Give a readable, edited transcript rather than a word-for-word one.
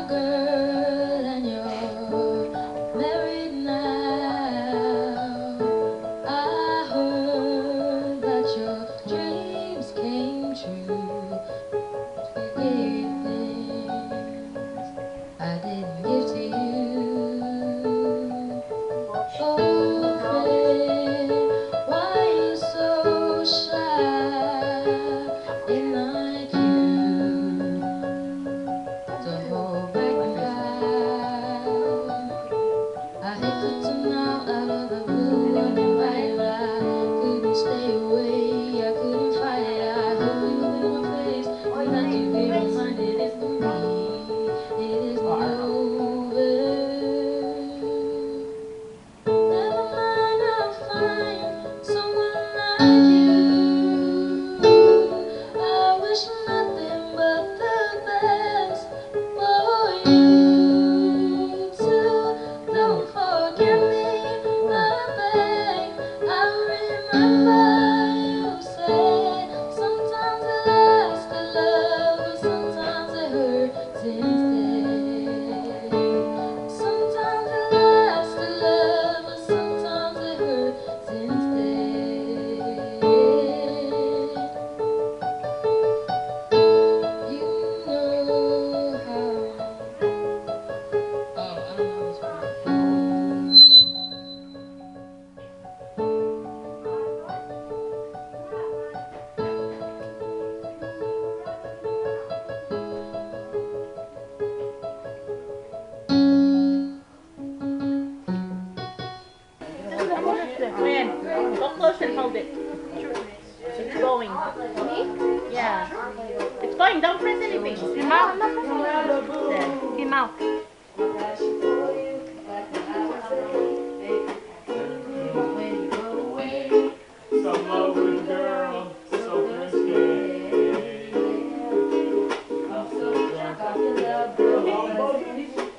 girl and you're married now. I heard that your dreams came true. You gave things I didn't give to you. Oh, friend, why you so shy? Ain't like you to hold back the fight. I hate to turn out of the blue uninvited. I couldn't stay away, I couldn't fight. I hope you look in my face and that you be reminded it's for me. It isn't over. Never mind, I'll find someone like you. I wish nothing but the best for you too. Don't forget me, I beg. I remember you said sometimes it lasts the love, but sometimes it hurts instead. Sometimes it lasts the love, but sometimes it hurts instead. You know how. Oh, I don't know this one. Man, go close and hold it. It's going. Yeah. It's going. Don't press anything. Your mouth. There. Your mouth. Some lovely girl, so risky. I'm so drunk, I feel love.